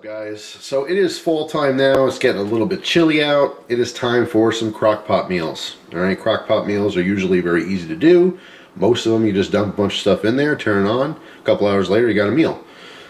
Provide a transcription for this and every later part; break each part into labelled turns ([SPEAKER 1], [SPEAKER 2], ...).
[SPEAKER 1] up, guys? So it is fall time now. It's getting a little bit chilly out. It is time for some crock pot meals. Alright, crock pot meals are usually very easy to do. Most of them you just dump a bunch of stuff in there, turn it on, a couple hours later you got a meal.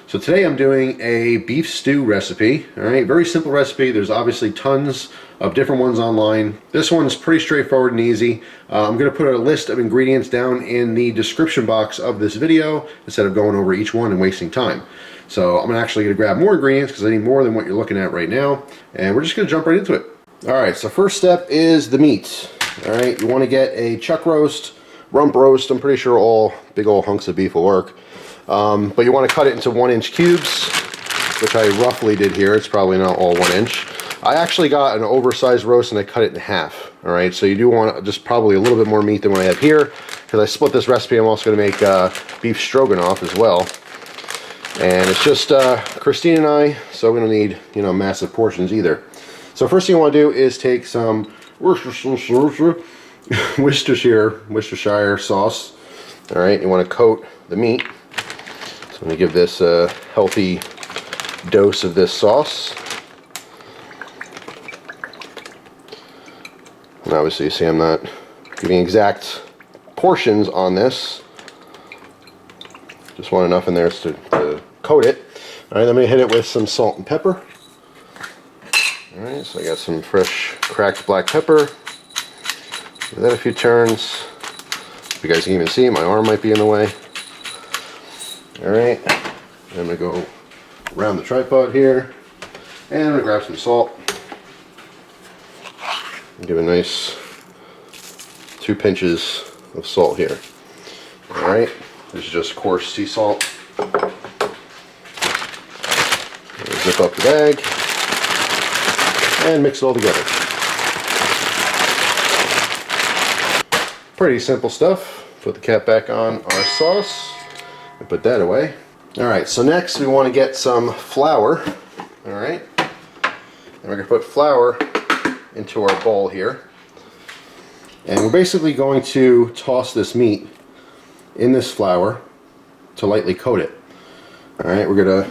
[SPEAKER 1] So today I'm doing a beef stew recipe. Alright, very simple recipe. There's obviously tons of different ones online. This one's pretty straightforward and easy. I'm going to put a list of ingredients down in the description box of this video instead of going over each one and wasting time. So I'm actually going to grab more ingredients because I need more than what you're looking at right now. And we're just going to jump right into it. Alright, so first step is the meat. Alright, you want to get a chuck roast, rump roast. I'm pretty sure all big old hunks of beef will work. But you want to cut it into 1-inch cubes, which I roughly did here. It's probably not all 1 inch. I actually got an oversized roast and I cut it in half. Alright, so you do want just probably a little bit more meat than what I have here. Because I split this recipe, I'm also going to make beef stroganoff as well. And it's just Christine and I, so we don't need, massive portions either. So first thing you want to do is take some Worcestershire sauce. Alright, you want to coat the meat. So I'm going to give this a healthy dose of this sauce. And obviously you see I'm not giving exact portions on this. Just want enough in there to coat it. Alright, I'm going to hit it with some salt and pepper. Alright, so I got some fresh cracked black pepper. Give that a few turns. If you guys can even see, my arm might be in the way. Alright, I'm going to go around the tripod here. And I'm going to grab some salt. Give a nice 2 pinches of salt here. Alright, this is just coarse sea salt. Zip up the bag and mix it all together. Pretty simple stuff. Put the cap back on our sauce and put that away. Alright, so next we want to get some flour. Alright, and we're going to put flour into our bowl here. And we're basically going to toss this meat in this flour to lightly coat it. Alright, we're going to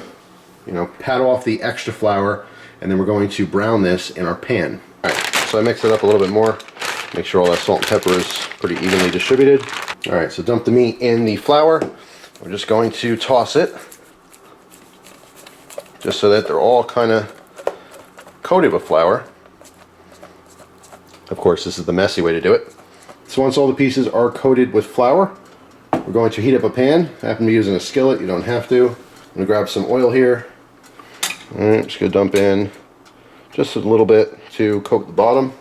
[SPEAKER 1] pat off the extra flour, and then we're going to brown this in our pan. Alright, so I mix it up a little bit more, make sure all that salt and pepper is pretty evenly distributed. Alright, so dump the meat in the flour. We're just going to toss it, just so that they're all kind of coated with flour. Of course, this is the messy way to do it. So once all the pieces are coated with flour, we're going to heat up a pan. I happen to be using a skillet, you don't have to. I'm going to grab some oil here. Alright, just going to dump in just a little bit to coat the bottom.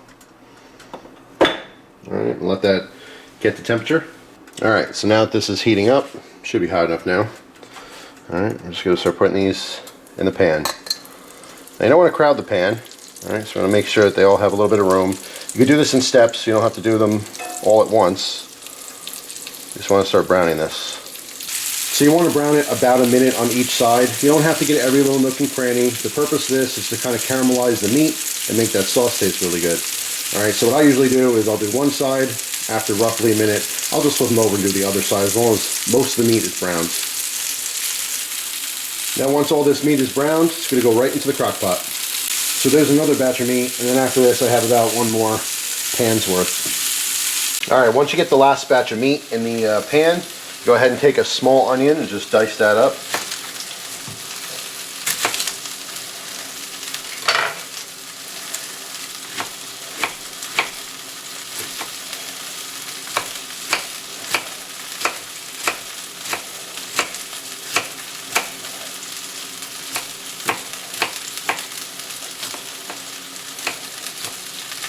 [SPEAKER 1] Alright, and let that get the temperature. Alright, so now that this is heating up, should be hot enough now. Alright, I'm just going to start putting these in the pan. Now you don't want to crowd the pan. Alright, so I'm going to make sure that they all have a little bit of room. You can do this in steps, you don't have to do them all at once. You just want to start browning this. So you want to brown it about a minute on each side. You don't have to get every little nook and cranny. The purpose of this is to kind of caramelize the meat and make that sauce taste really good. Alright, so what I usually do is I'll do one side. After roughly a minute, I'll just flip them over and do the other side as long as most of the meat is browned. Now once all this meat is browned, it's going to go right into the crock pot. So there's another batch of meat, and then after this I have about one more pan's worth. Alright, once you get the last batch of meat in the pan, go ahead and take a small onion and just dice that up.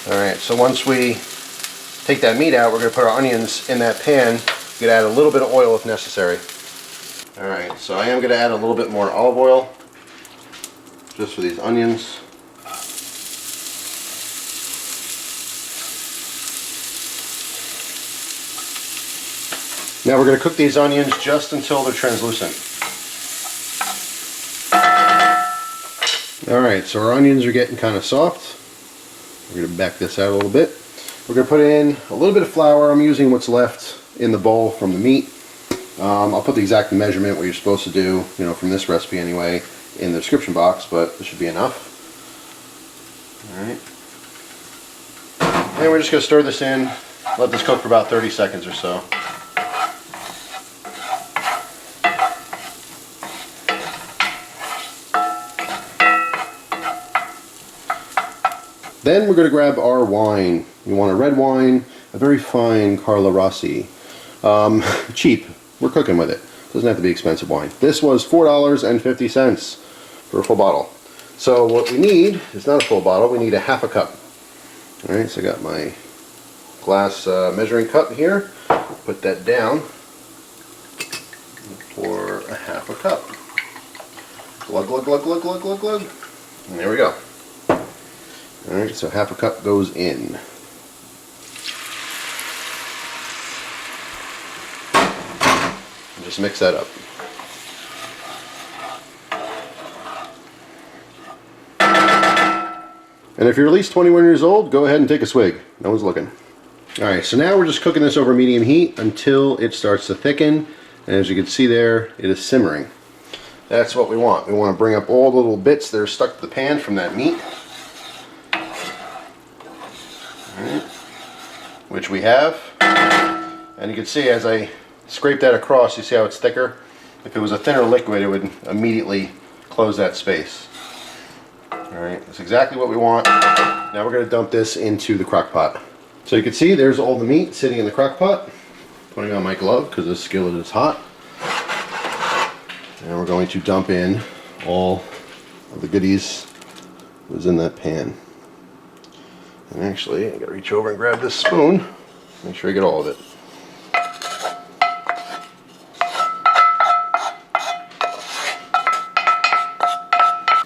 [SPEAKER 1] Alright, so once we take that meat out, we're going to put our onions in that pan. You can add a little bit of oil if necessary. Alright, so I am going to add a little bit more olive oil just for these onions. Now we're going to cook these onions just until they're translucent. Alright, so our onions are getting kind of soft. We're going to back this out a little bit. We're going to put in a little bit of flour. I'm using what's left in the bowl from the meat. I'll put the exact measurement what you're supposed to do, from this recipe anyway, in the description box, but this should be enough. Alright. And we're just going to stir this in, let this cook for about 30 seconds or so. Then we're going to grab our wine. You want a red wine, a very fine Carlo Rossi. Cheap. We're cooking with it. Doesn't have to be expensive wine. This was $4.50 for a full bottle. So what we need is not a full bottle, we need a half a cup. Alright, so I got my glass measuring cup here. Put that down. Pour a half a cup. Glug, glug, glug, glug, glug, glug, glug. And there we go. Alright, so half a cup goes in. And just mix that up. And if you're at least 21 years old, go ahead and take a swig. No one's looking. Alright, so now we're just cooking this over medium heat until it starts to thicken. And as you can see there, it is simmering. That's what we want. We want to bring up all the little bits that are stuck to the pan from that meat. Alright, which we have. And you can see as I scrape that across, you see how it's thicker? If it was a thinner liquid, it would immediately close that space. Alright, that's exactly what we want. Now we're going to dump this into the crock pot. So you can see there's all the meat sitting in the crock pot. Putting on my glove because this skillet is hot. And we're going to dump in all of the goodies that was in that pan. And actually, I gotta reach over and grab this spoon. Make sure I get all of it.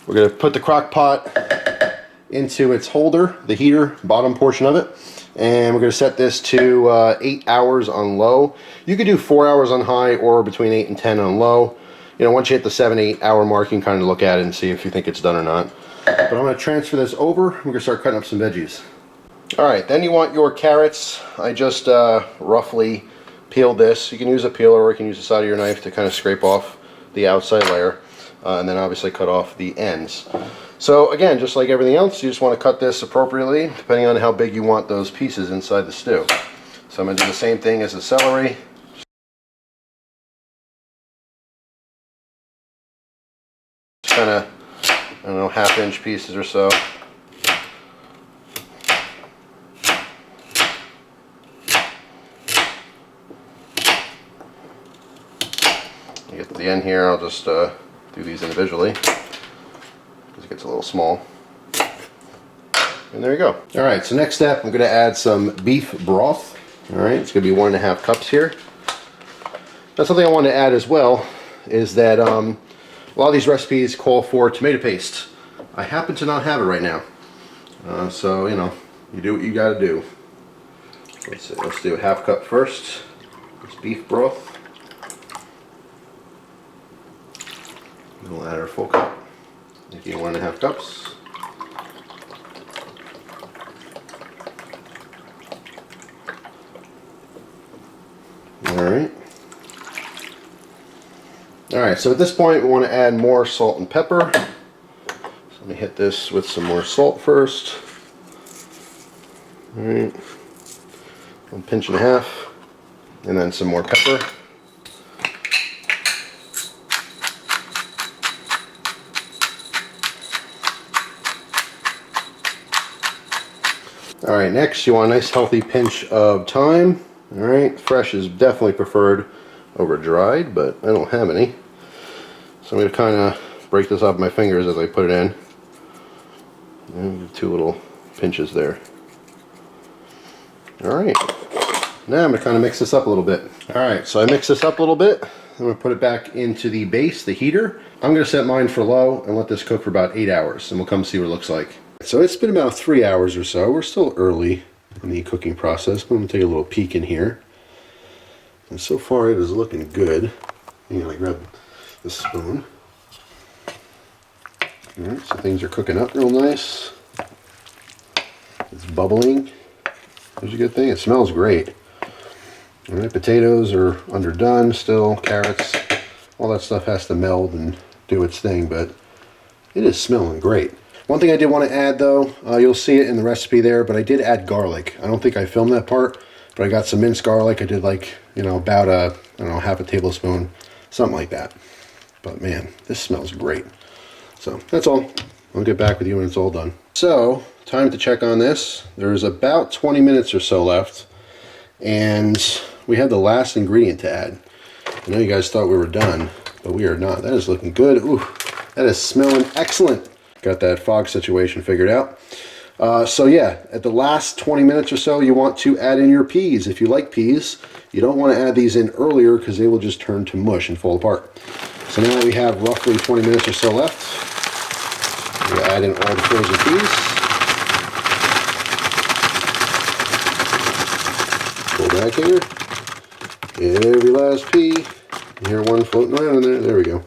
[SPEAKER 1] We're going to put the crock pot into its holder, the heater, bottom portion of it. And we're going to set this to 8 hours on low. You could do 4 hours on high or between 8 and 10 on low. You know, once you hit the 7-8 hour mark, you can kind of look at it and see if you think it's done or not. But I'm going to transfer this over. We're going to start cutting up some veggies. Alright, then you want your carrots. I just roughly peeled this. You can use a peeler or you can use the side of your knife to kind of scrape off the outside layer. And then obviously cut off the ends. So again, just like everything else, you just want to cut this appropriately depending on how big you want those pieces inside the stew. So I'm going to do the same thing as the celery. Just kind of, I don't know, half-inch pieces or so. You get to the end here, I'll just do these individually because it gets a little small. And there you go. Alright, so next step, I'm going to add some beef broth. Alright, it's going to be 1.5 cups here. Now something I want to add as well is that a lot of these recipes call for tomato paste. I happen to not have it right now. So, you know, you do what you got to do. Let's do a half cup first. This beef broth. We'll add our full cup. Making 1.5 cups. Alright. Alright, so at this point we want to add more salt and pepper. So let me hit this with some more salt first. Alright. 1.5 pinches. And then some more pepper. Alright, next you want a nice healthy pinch of thyme. Alright, fresh is definitely preferred over dried, but I don't have any. So I'm going to kind of break this off my fingers as I put it in. And give 2 little pinches there. Alright, now I'm going to kind of mix this up a little bit. Alright, so I mix this up a little bit. I'm going to put it back into the base, the heater. I'm going to set mine for low and let this cook for about 8 hours, and we'll come see what it looks like. So it's been about 3 hours or so. We're still early in the cooking process, but I'm going to take a little peek in here. And so far it is looking good. I'm going to grab the spoon. Alright, so things are cooking up real nice. It's bubbling. There's a good thing. It smells great. Alright, potatoes are underdone still. Carrots. All that stuff has to meld and do its thing, but It is smelling great. One thing I did want to add though, you'll see it in the recipe there, but I did add garlic. I don't think I filmed that part, but I got some minced garlic. I did like, you know, about a, I don't know, half a tablespoon, something like that. But man, this smells great. So that's all. I'll get back with you when it's all done. So, time to check on this. There's about 20 minutes or so left, and we have the last ingredient to add. I know you guys thought we were done, but we are not. That is looking good. Ooh, that is smelling excellent. Got that fog situation figured out. So yeah, at the last 20 minutes or so, you want to add in your peas. If you like peas, you don't want to add these in earlier because they will just turn to mush and fall apart. So now we have roughly 20 minutes or so left. We'll add in all the frozen peas. Pull back here. Every last pea. You hear one floating around in there. There we go.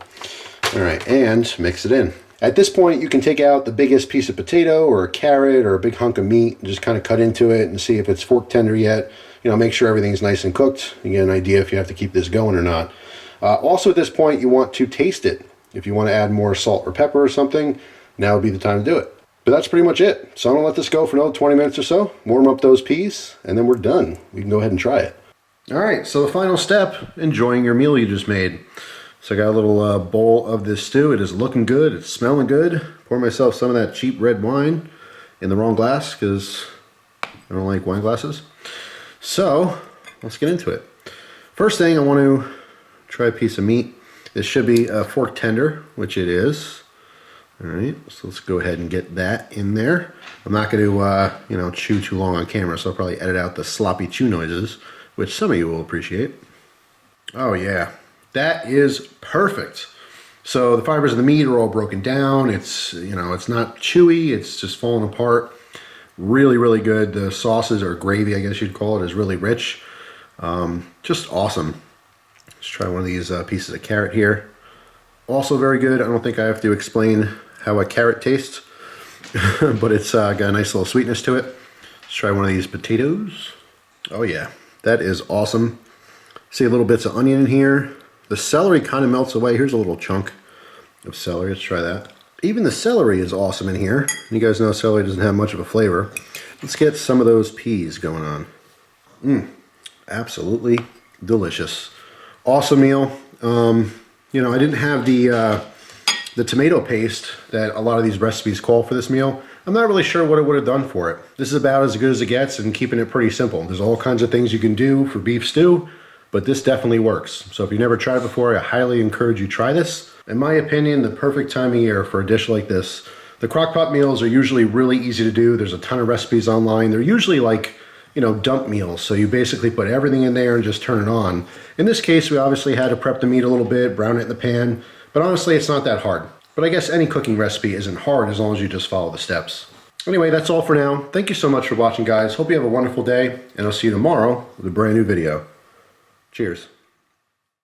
[SPEAKER 1] All right, and mix it in. At this point, you can take out the biggest piece of potato or a carrot or a big hunk of meat and just kind of cut into it and see if it's fork tender yet. You know, make sure everything's nice and cooked. You get an idea if you have to keep this going or not. Also at this point, you want to taste it. If you want to add more salt or pepper or something, now would be the time to do it. But that's pretty much it. So I'm gonna let this go for another 20 minutes or so, warm up those peas, and then we're done. We can go ahead and try it. All right, so the final step, enjoying your meal you just made. So I got a little bowl of this stew. It is looking good, it's smelling good. Pour myself some of that cheap red wine in the wrong glass because I don't like wine glasses. So let's get into it. First thing, I want to try a piece of meat. This should be a fork tender, which it is. All right, so let's go ahead and get that in there. I'm not going to, you know, chew too long on camera, so I'll probably edit out the sloppy chew noises, which some of you will appreciate. Oh yeah, that is perfect. So the fibers of the meat are all broken down. It's, you know, it's not chewy. It's just falling apart. Really, really good. The sauces, or gravy, I guess you'd call it, is really rich. Just awesome. Let's try one of these pieces of carrot here. Also very good. I don't think I have to explain how a carrot tastes, but it's got a nice little sweetness to it. Let's try one of these potatoes. Oh yeah, that is awesome. See a little bits of onion in here. The celery kind of melts away. Here's a little chunk of celery. Let's try that. Even the celery is awesome in here. You guys know celery doesn't have much of a flavor. Let's get some of those peas going on. Absolutely delicious. Awesome meal. You know, I didn't have the tomato paste that a lot of these recipes call for this meal. I'm not really sure what it would have done for it. This is about as good as it gets and keeping it pretty simple. There's all kinds of things you can do for beef stew, but this definitely works. So if you've never tried it before, I highly encourage you try this. In my opinion, the perfect time of year for a dish like this. The crock pot meals are usually really easy to do. There's a ton of recipes online. They're usually like, you know, dump meals. So you basically put everything in there and just turn it on. In this case, we obviously had to prep the meat a little bit, brown it in the pan, but honestly, it's not that hard. But I guess any cooking recipe isn't hard as long as you just follow the steps. Anyway, that's all for now. Thank you so much for watching, guys. Hope you have a wonderful day, and I'll see you tomorrow with a brand new video. Cheers.